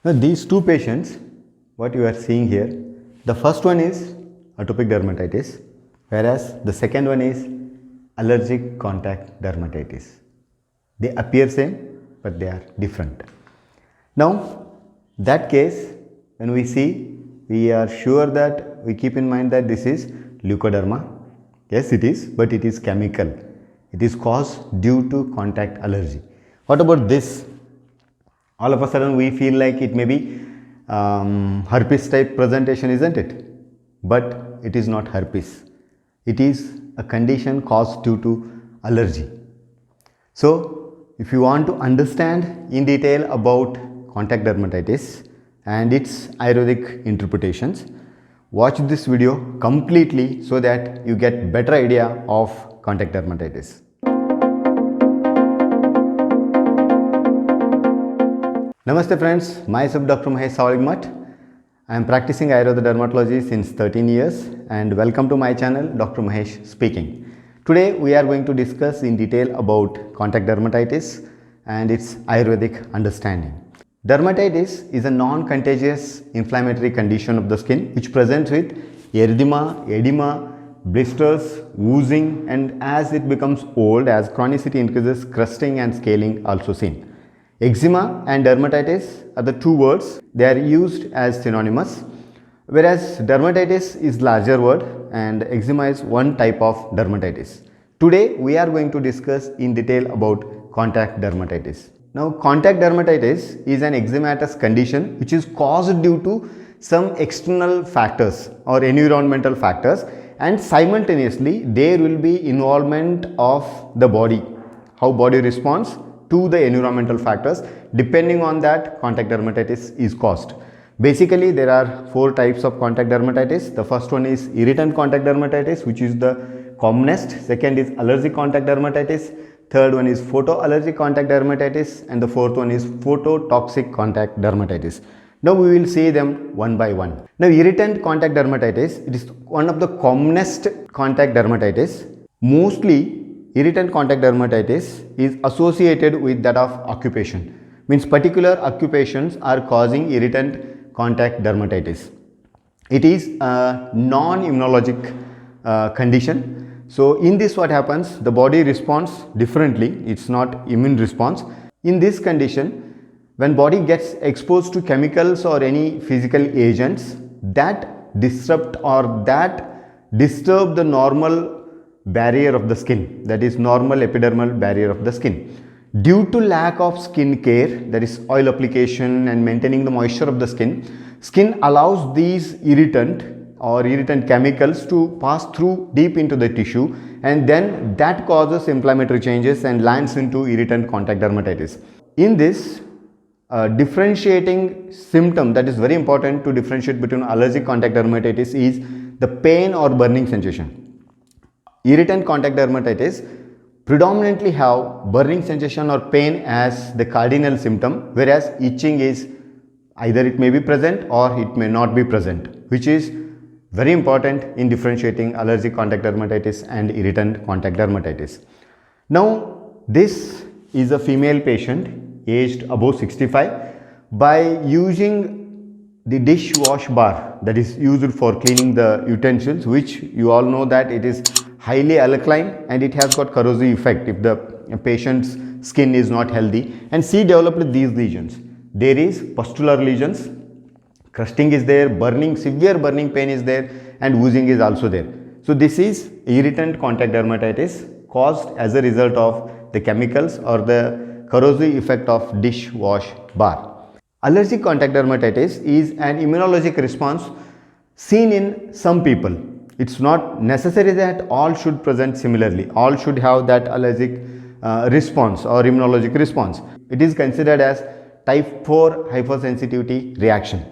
Now, these two patients, what you are seeing here, the first one is atopic dermatitis, whereas the second one is allergic contact dermatitis. They appear same, but they are different. Now, that case, when we see, we are sure that we keep in mind that this is leukoderma. Yes, it is, but it is chemical. It is caused due to contact allergy. What about this? All of a sudden we feel like it may be herpes type presentation, isn't it? But it is not herpes. It is a condition caused due to allergy. So, if you want to understand in detail about contact dermatitis and its Ayurvedic interpretations, watch this video completely so that you get better idea of contact dermatitis. Namaste friends, myself Dr. Mahesh Sawaligmat. I am practicing Ayurveda dermatology since 13 years and welcome to my channel Dr. Mahesh speaking. Today we are going to discuss in detail about contact dermatitis and its Ayurvedic understanding. Dermatitis is a non-contagious inflammatory condition of the skin which presents with erythema, edema, blisters, oozing, and as it becomes old, as chronicity increases, crusting and scaling also seen. Eczema and dermatitis are the two words. They are used as synonymous, whereas dermatitis is larger word and eczema is one type of dermatitis. Today we are going to discuss in detail about contact dermatitis. Now, contact dermatitis is an eczematous condition which is caused due to some external factors or environmental factors, and simultaneously there will be involvement of the body, how body responds to the environmental factors. Depending on that, contact dermatitis is caused. Basically, there are four types of contact dermatitis. The first one is irritant contact dermatitis, which is the commonest. Second is allergic contact dermatitis. Third one is photoallergic contact dermatitis, and the fourth one is phototoxic contact dermatitis. Now we will see them one by one. Now, irritant contact dermatitis, it is one of the commonest contact dermatitis. Mostly irritant contact dermatitis is associated with that of occupation. Means particular occupations are causing irritant contact dermatitis. It is a non-immunologic condition. So in this what happens, the body responds differently. It's not immune response. In this condition, when body gets exposed to chemicals or any physical agents that disrupt or that disturb the normal barrier of the skin, that is normal epidermal barrier of the skin. Due to lack of skin care, that is oil application and maintaining the moisture of the skin allows these irritant chemicals to pass through deep into the tissue, and then that causes inflammatory changes and lands into irritant contact dermatitis. In this differentiating symptom that is very important to differentiate between allergic contact dermatitis is the pain or burning sensation. Irritant contact dermatitis predominantly have burning sensation or pain as the cardinal symptom, whereas itching is either it may be present or it may not be present, which is very important in differentiating allergic contact dermatitis and irritant contact dermatitis. Now, this is a female patient aged above 65. By using the dishwash bar that is used for cleaning the utensils, which you all know that it is highly alkaline and it has got corrosive effect if the patient's skin is not healthy, and she developed these lesions. There is pustular lesions, crusting is there, severe burning pain is there, and oozing is also there. So this is irritant contact dermatitis caused as a result of the chemicals or the corrosive effect of dishwash bar. Allergic contact dermatitis is an immunologic response seen in some people. It's not necessary that all should present similarly. All should have that allergic response or immunologic response. It is considered as type 4 hypersensitivity reaction.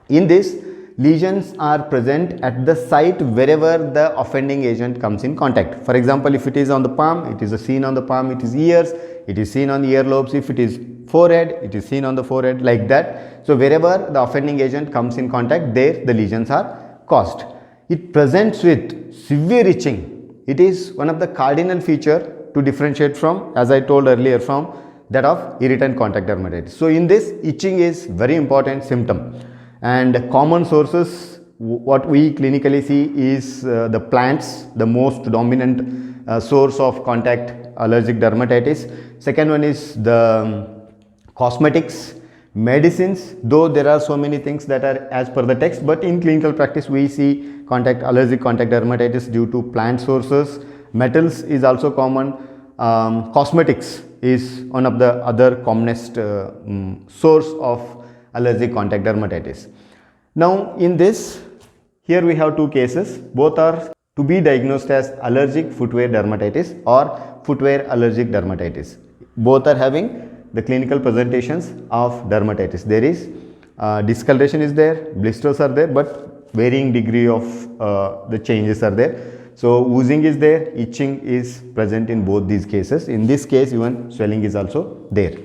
In this, lesions are present at the site wherever the offending agent comes in contact. For example, if it is on the palm, it is seen on the palm. It is ears, it is seen on the earlobes. If it is forehead, it is seen on the forehead, like that. So wherever the offending agent comes in contact, there the lesions are caused. It presents with severe itching. It is one of the cardinal feature to differentiate from, as I told earlier, from that of irritant contact dermatitis. So in this, itching is very important symptom, and common sources what we clinically see is the plants, the most dominant source of contact allergic dermatitis. Second one is the cosmetics, medicines, though there are so many things that are as per the text, but in clinical practice we see allergic contact dermatitis due to plant sources. Metals is also common. Cosmetics is one of the other commonest source of allergic contact dermatitis. Now in this, here we have two cases. Both are to be diagnosed as allergic footwear dermatitis or footwear allergic dermatitis. Both are having the clinical presentations of dermatitis. There is discoloration is there, blisters are there, but varying degree of the changes are there. So oozing is there, itching is present in both these cases. In this case, even swelling is also there.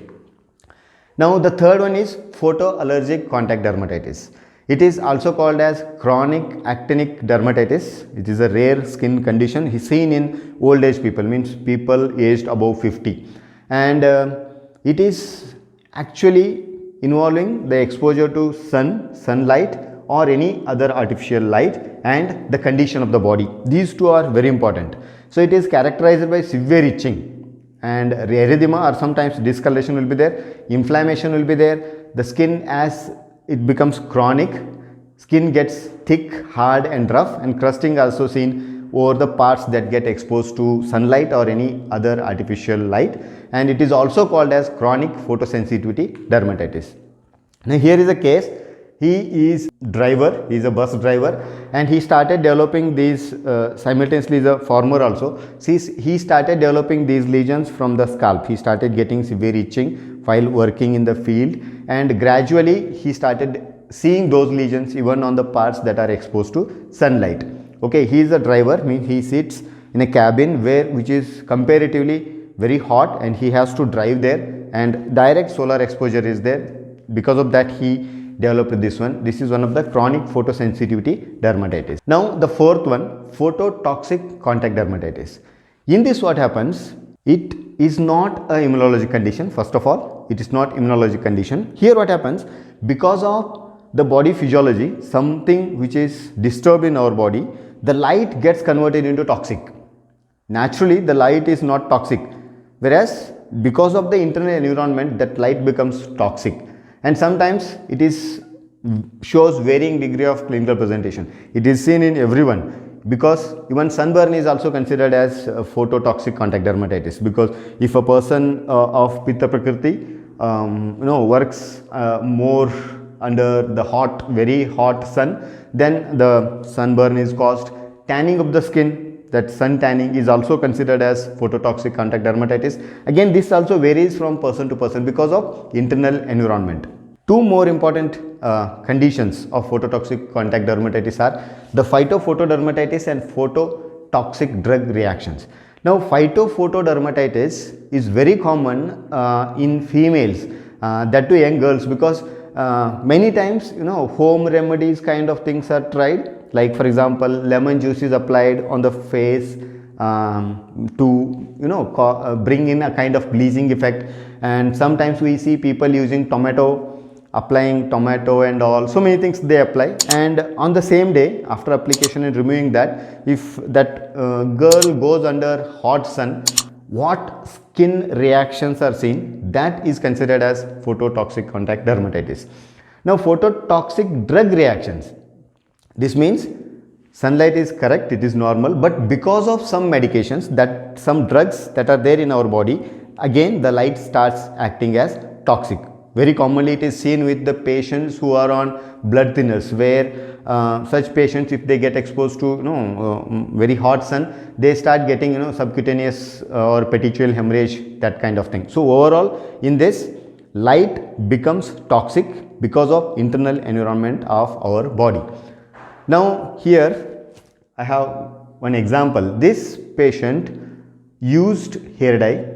Now the third one is photoallergic contact dermatitis. It is also called as chronic actinic dermatitis. It is a rare skin condition seen in old age people, means people aged above 50, and it is actually involving the exposure to sunlight or any other artificial light, and the condition of the body. These two are very important. So it is characterized by severe itching, and erythema or sometimes discoloration will be there, inflammation will be there. The skin, as it becomes chronic, skin gets thick, hard and rough, and crusting also seen over the parts that get exposed to sunlight or any other artificial light, and it is also called as chronic photosensitivity dermatitis. Now here is a case. He is driver, he is a bus driver, and he started developing these simultaneously is a farmer also. He started developing these lesions from the scalp. He started getting severe itching while working in the field, and gradually he started seeing those lesions even on the parts that are exposed to sunlight. Okay, he is a driver, means he sits in a cabin which is comparatively very hot, and he has to drive there, and direct solar exposure is there. Because of that, he developed this one. This is one of the chronic photosensitivity dermatitis. Now the fourth one, phototoxic contact dermatitis. In this, what happens, it is not a immunologic condition. First of all, it is not immunologic condition. Here what happens, because of the body physiology, something which is disturbed in our body, the light gets converted into toxic. Naturally the light is not toxic, whereas because of the internal environment, that light becomes toxic, and sometimes it shows varying degree of clinical presentation. It is seen in everyone, because even sunburn is also considered as phototoxic contact dermatitis, because if a person of Pitta Prakriti works more under the very hot sun, then the sunburn is caused. Tanning of the skin, that sun tanning, is also considered as phototoxic contact dermatitis. Again, this also varies from person to person because of internal environment. Two more important conditions of phototoxic contact dermatitis are the phytophotodermatitis and phototoxic drug reactions. Now phytophotodermatitis is very common in females, that to young girls, because many times home remedies kind of things are tried, like for example lemon juice is applied on the face to bring in a kind of bleaching effect, and sometimes we see people using applying tomato and all, so many things they apply, and on the same day after application and removing that, if that girl goes under hot sun, what skin reactions are seen, that is considered as phototoxic contact dermatitis. Now phototoxic drug reactions, this means sunlight is correct, it is normal, but because of some medications, that some drugs that are there in our body, again the light starts acting as toxic. Very commonly it is seen with the patients who are on blood thinners, where such patients, if they get exposed to very hot sun, they start getting subcutaneous or petechial hemorrhage, that kind of thing. So overall in this, light becomes toxic because of internal environment of our body. Now here I have one example. This patient used hair dye.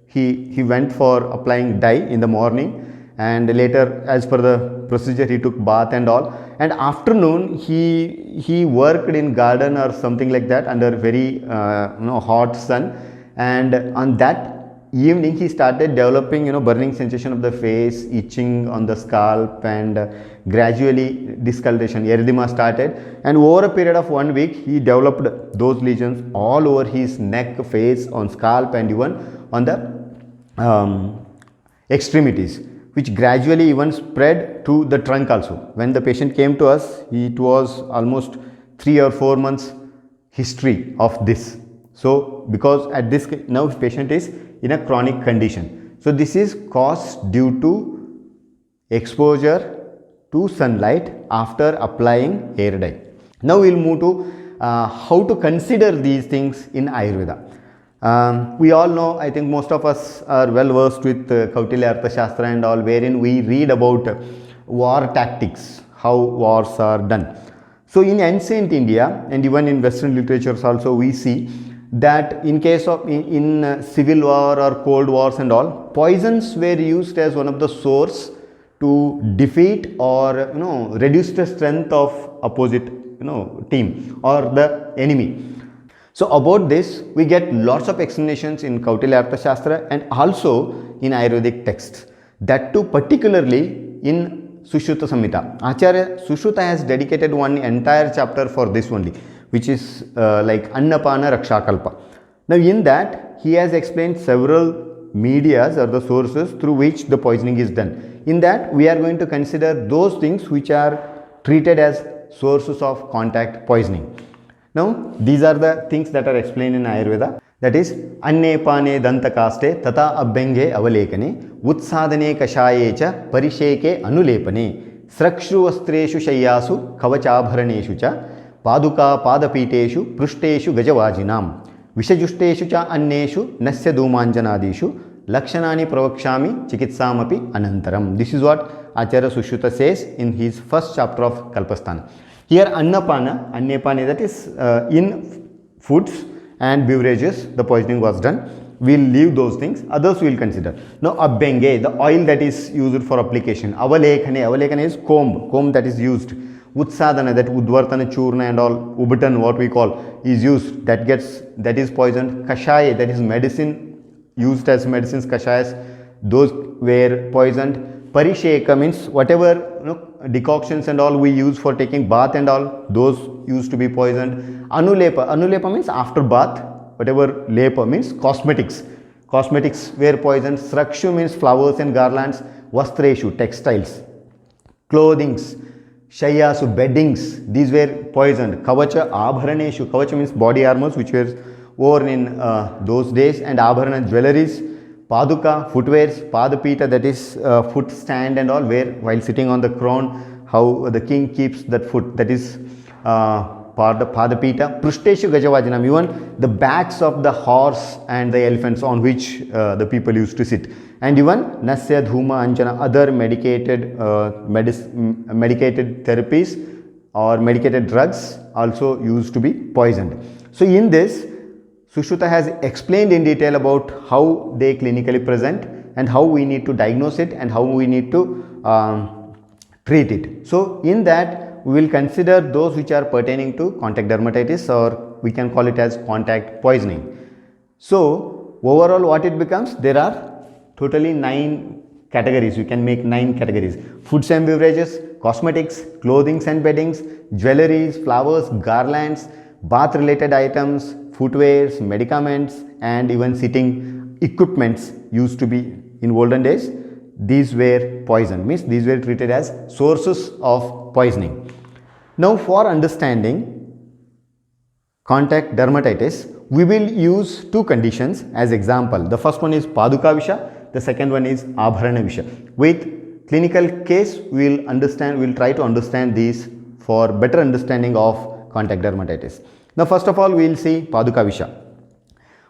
He went for applying dye in the morning, and later, as per the procedure, he took bath and all, and afternoon he worked in garden or something like that under very hot sun, and on that evening he started developing, burning sensation of the face, itching on the scalp, and gradually discoloration, erythema started, and over a period of 1 week he developed those lesions all over his neck, face, on scalp, and even on the extremities, which gradually even spread to the trunk also. When the patient came to us, it was almost 3 or 4 months history of this. So because at this now patient is in a chronic condition. So this is caused due to exposure to sunlight after applying hair dye. Now we will move to how to consider these things in Ayurveda. We all know, I think most of us are well versed with Kautilya Arthashastra and all, wherein we read about war tactics, how wars are done. So in ancient India and even in Western literatures also, we see that in case of in civil war or cold wars and all, poisons were used as one of the source to defeat or reduce the strength of opposite team or the enemy. So about this we get lots of explanations in Kautilya Arthashastra and also in Ayurvedic texts. That too particularly in Sushruta Samhita. Acharya Sushruta has dedicated one entire chapter for this only, which is like Annapana Rakshakalpa. Now in that he has explained several medias or the sources through which the poisoning is done. In that we are going to consider those things which are treated as sources of contact poisoning. Now these are the things that are explained in Ayurveda. That is Annepane Dantakaste Tata Abhyenge Avalekane Utsadane Kashayecha Parisheke Anulepane Srakshru Vastreshu Shayasu Kavachabharaneshu Cha Paduka Padapiteshu Prušteshu Gajavajinam Vishajushteshu Cha Anneshu Nasya Dhumanjanadishu Lakshanani Pravakshami Chikitsamapi Anantaram. This is what Acharya Sushruta says in his first chapter of Kalpasthana. Here Annapana, that is in foods and beverages the poisoning was done. We will leave those things, others we will consider. Now Abhyenge, the oil that is used for application. Avalekhane is comb that is used. Utsadana, that Udvartana Churna and all, Ubitan what we call is used, that is poisoned. Kashaya, that is medicine used as medicines, kashayas, those were poisoned. Parisheka means whatever decoctions and all we use for taking bath and all, those used to be poisoned. Anulepa means after bath, whatever lepa means cosmetics were poisoned. Srakshu means flowers and garlands. Vastreshu, textiles. Clothings. Shayasu, beddings, these were poisoned. Kavacha abharaneshu, kavacha means body armors which were worn in those days, and abharana, jewelries. Paduka, footwears. Padapita, that is foot stand and all, where while sitting on the crown, how the king keeps that foot, that is Padapita. Prušteshu Gajavajinam, even the backs of the horse and the elephants on which the people used to sit. And even Nasya Dhuma Anjana, other medicated therapies or medicated drugs also used to be poisoned. So in this, Sushruta has explained in detail about how they clinically present and how we need to diagnose it and how we need to treat it. So in that we will consider those which are pertaining to contact dermatitis, or we can call it as contact poisoning. So overall what it becomes, there are totally 9 categories. You can make 9 categories: foods and beverages, cosmetics, clothings and beddings, jewelries, flowers, garlands, bath related items, footwears, medicaments, and even sitting equipments used to be in olden days. These were poison, means these were treated as sources of poisoning. Now for understanding contact dermatitis, we will use 2 conditions as example. The first one is Paduka Visha, the second one is Abharana Visha. With clinical case, we will try to understand these for better understanding of contact dermatitis. Now first of all we will see Paduka Visha.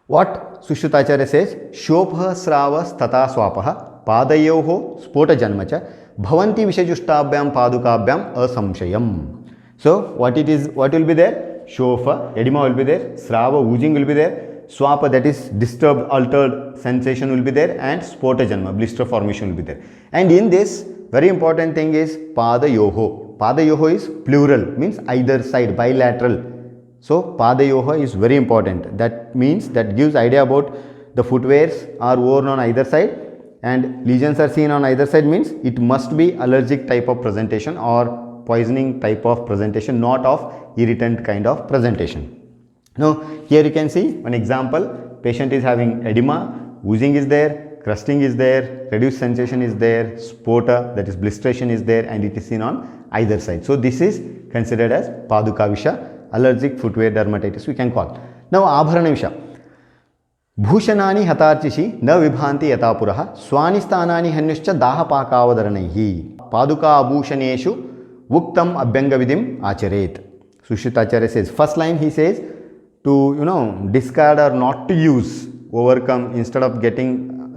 What Sushrutacharya says, Shobha Sravas Tata Swapaha Padayoho Spota Janmacha Bhavanti Vishajushtabhyam Padukabhyam Asamshayam. So what will be there? Shofa, edema will be there, Srava, oozing will be there, Swapa, that is disturbed, altered sensation will be there, and Spota Janma, blister formation will be there. And in this, very important thing is Padayoho. Padayoho is plural, means either side, bilateral. So Padayoha is very important. That means, that gives idea about the footwears are worn on either side and lesions are seen on either side, means it must be allergic type of presentation or poisoning type of presentation, not of irritant kind of presentation. Now here you can see one example. Patient is having edema, oozing is there, crusting is there, reduced sensation is there, spota, that is blisteration is there, and it is seen on either side. So this is considered as Padukavisha, allergic footwear dermatitis we can call. Now Abharanavisha. भूषणानि हतार्चिषि न विभान्ति यथा पुरः स्वानि स्थानानि हन्युश्च दाहपाकावदरणैः पादुकाभूषणेषु उक्तम् अभ्यङ्गविधिम् आचरेत्. Sushrutacharya says, first line he says to discard or not to use, overcome, instead of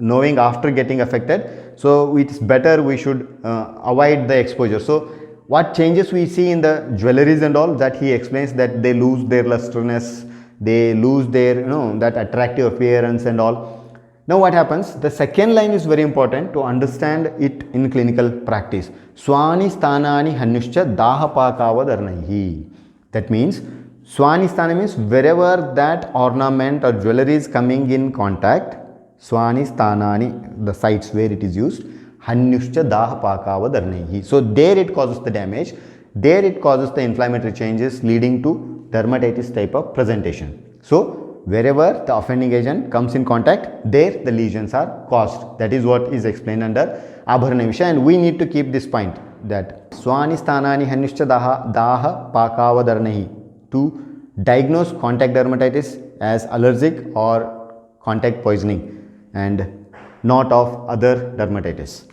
knowing after getting affected. So it's better we should avoid the exposure. So what changes we see in the jewelries and all, that he explains that they lose their lusterness, they lose their that attractive appearance and all. Now what happens, the second line is very important to understand it in clinical practice. Swani sthanani hanyuscha dahapakavadarnaihi. That means swani sthana means wherever that ornament or jewelry is coming in contact, swani sthanani, the sites where it is used, hanyuscha dahapakavadarnaihi. So there it causes the damage, there it causes the inflammatory changes leading to dermatitis type of presentation. So wherever the offending agent comes in contact, there the lesions are caused. That is what is explained under Abharanavisha, and we need to keep this point, that swani sthanani hanyuscha daha pakavadarnahi, to diagnose contact dermatitis as allergic or contact poisoning and not of other dermatitis.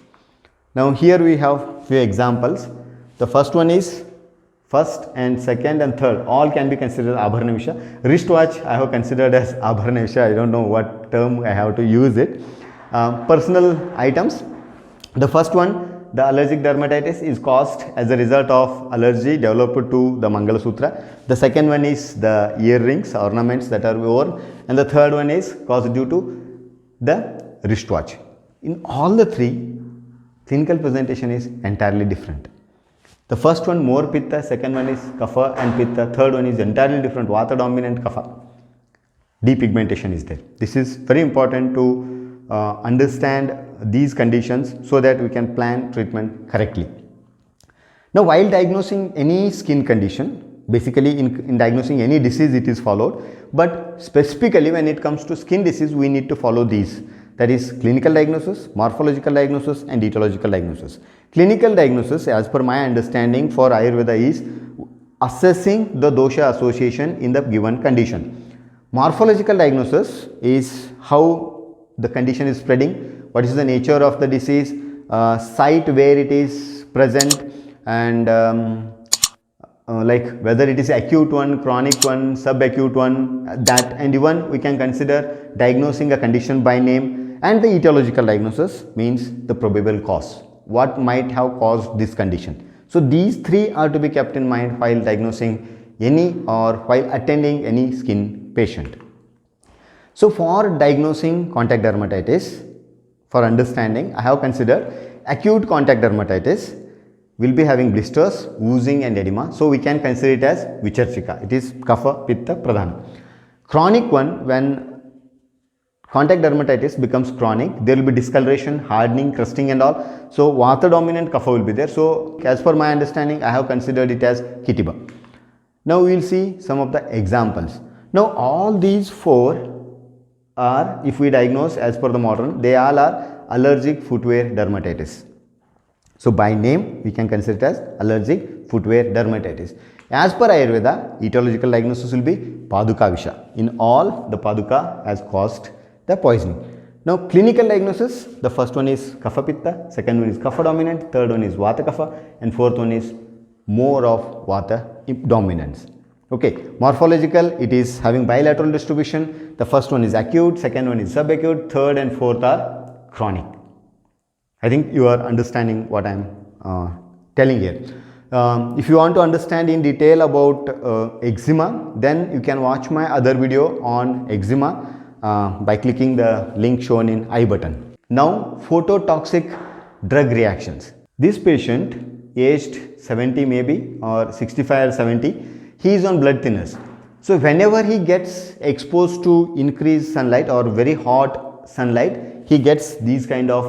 Now here we have few examples. The first one is first and second and third all can be considered Abharanavisha. Wristwatch I have considered as Abharanavisha. I don't know what term I have to use it. Personal items. The first one, the allergic dermatitis is caused as a result of allergy developed to the Mangala Sutra. The second one is the earrings, ornaments that are worn, and the third one is caused due to the wristwatch. In all the three, clinical presentation is entirely different. The first one more pitta, second one is kapha and pitta, third one is entirely different, vata dominant kapha. Depigmentation is there. This is very important to understand these conditions so that we can plan treatment correctly. Now while diagnosing any skin condition, basically in diagnosing any disease it is followed, but specifically when it comes to skin disease we need to follow these. That is clinical diagnosis, morphological diagnosis and etiological diagnosis. Clinical diagnosis, as per my understanding for Ayurveda, is assessing the dosha association in the given condition. Morphological diagnosis is how the condition is spreading, what is the nature of the disease, site where it is present, and like whether it is acute one, chronic one, subacute one, that, and even we can consider diagnosing a condition by name. And the etiological diagnosis means the probable cause, what might have caused this condition. So these three are to be kept in mind while diagnosing any or while attending any skin patient. So for diagnosing contact dermatitis, for understanding, I have considered acute contact dermatitis will be having blisters, oozing and edema. So we can consider it as Vicharchika. It is Kapha, Pitta, Pradhana. Chronic one, when contact dermatitis becomes chronic, there will be discoloration, hardening, crusting and all. So Vata dominant Kapha will be there. So as per my understanding, I have considered it as Kitiba. Now we will see some of the examples. Now all these four are, if we diagnose as per the modern, they all are allergic footwear dermatitis. So by name we can consider it as allergic footwear dermatitis. As per Ayurveda, etiological diagnosis will be Padukavisha. In all, the Paduka has caused the poisoning. Now clinical diagnosis, the first one is Kapha Pitta, second one is Kapha dominant, third one is Vata Kapha, and fourth one is more of Vata dominance. Okay, morphological, it is having bilateral distribution. The first one is acute, second one is subacute, third and fourth are chronic. I think you are understanding what I am telling here. If you want to understand in detail about eczema, then you can watch my other video on eczema by clicking the link shown in I button. Now, phototoxic drug reactions. This patient, aged 70 maybe or 65 or 70, he is on blood thinners. So whenever he gets exposed to increased sunlight or very hot sunlight, he gets these kind of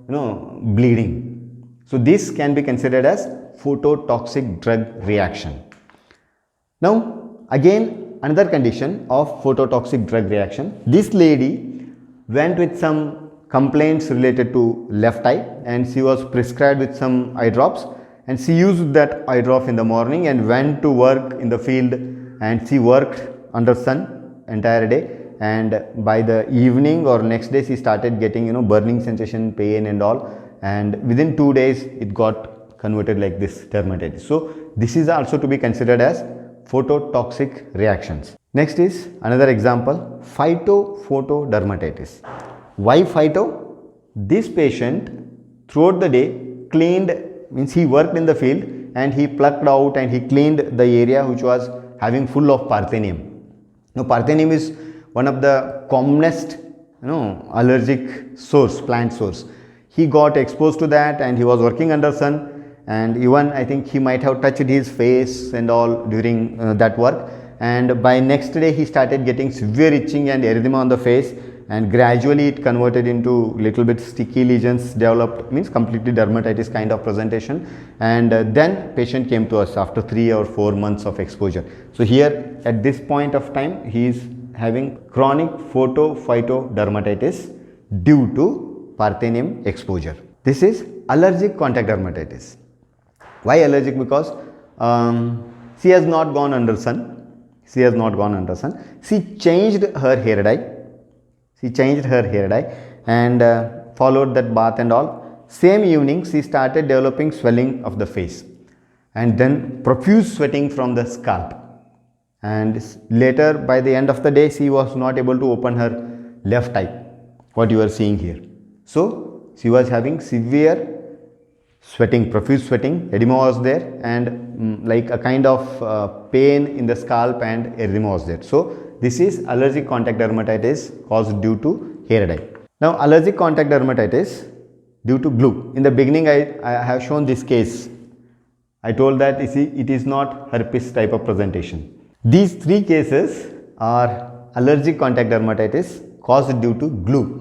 bleeding. So this can be considered as phototoxic drug reaction. Now again, another condition of phototoxic drug reaction. This lady went with some complaints related to left eye, and she was prescribed with some eye drops, and she used that eye drop in the morning and went to work in the field, and she worked under sun entire day, and by the evening or next day she started getting burning sensation, pain and all, and within 2 days it got converted like this dermatitis. So this is also to be considered as phototoxic reactions. Next is another example, phytophotodermatitis. Why phyto? This patient throughout the day cleaned, means he worked in the field and he plucked out and he cleaned the area which was having full of parthenium. Now parthenium is one of the commonest allergic source, plant source. He got exposed to that and he was working under sun, and even I think he might have touched his face and all during that work, and by next day he started getting severe itching and erythema on the face, and gradually it converted into little bit sticky lesions developed, means completely dermatitis kind of presentation, and then patient came to us after 3 or 4 months of exposure. So here at this point of time he is having chronic photophytodermatitis due to parthenium exposure. This is allergic contact dermatitis. Why allergic? Because she has not gone under sun. She has not gone under sun. She changed her hair dye. She changed her hair dye and followed that bath and all. Same evening she started developing swelling of the face and then profuse sweating from the scalp. And later by the end of the day she was not able to open her left eye, what you are seeing here. So she was having severe sweating, profuse sweating, edema was there, and like a kind of pain in the scalp and erythema was there. So this is allergic contact dermatitis caused due to hair dye. Now allergic contact dermatitis due to glue. In the beginning I have shown this case. I told that it is not herpes type of presentation. These 3 cases are allergic contact dermatitis caused due to glue.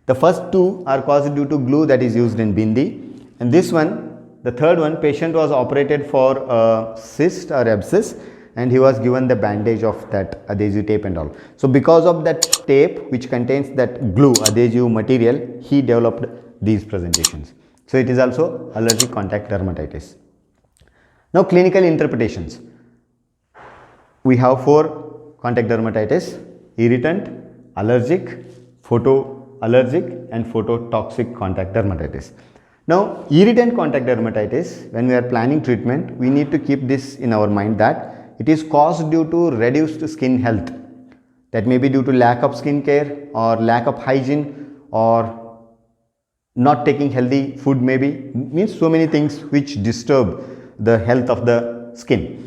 The first 2 are caused due to glue that is used in bindi, and this one, the third one, patient was operated for a cyst or abscess and he was given the bandage of that adhesive tape and all. So because of that tape which contains that glue, adhesive material, he developed these presentations. So it is also allergic contact dermatitis. Now clinical interpretations. We have 4 contact dermatitis: irritant, allergic, photoallergic and phototoxic contact dermatitis. Now irritant contact dermatitis, when we are planning treatment, we need to keep this in our mind that it is caused due to reduced skin health. That may be due to lack of skin care or lack of hygiene or not taking healthy food, maybe, means so many things which disturb the health of the skin.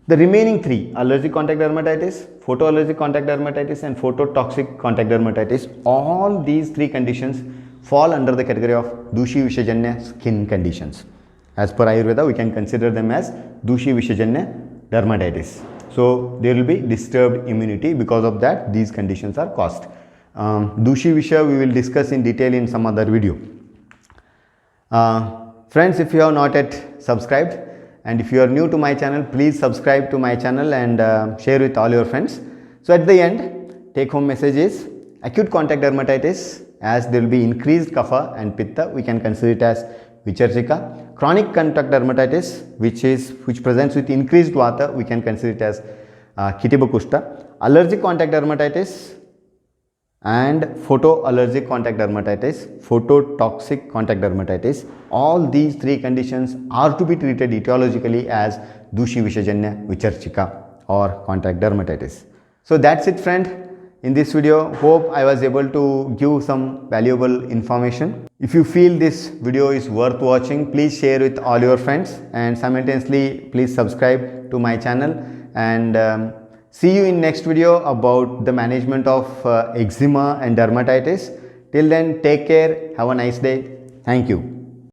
The remaining 3, allergic contact dermatitis, photoallergic contact dermatitis and phototoxic contact dermatitis, all these 3 conditions fall under the category of Dushi Vishajanya skin conditions. As per Ayurveda, we can consider them as Dushi Vishajanya dermatitis. So there will be disturbed immunity. Because of that, these conditions are caused. Dushi Visha we will discuss in detail in some other video. Friends, if you have not yet subscribed and if you are new to my channel, please subscribe to my channel and share with all your friends. So at the end, take home message is acute contact dermatitis, as there will be increased kapha and pitta, we can consider it as vicharchika. Chronic contact dermatitis, which presents with increased vata, we can consider it as Kitibakushta. Allergic contact dermatitis and photoallergic contact dermatitis, phototoxic contact dermatitis, all these 3 conditions are to be treated etiologically as Dushi Vishajanya vicharchika or contact dermatitis. So that's it, friend. In this video, hope I was able to give some valuable information. If you feel this video is worth watching, please share with all your friends and simultaneously please subscribe to my channel, and see you in next video about the management of eczema and dermatitis. Till then, take care, have a nice day. Thank you.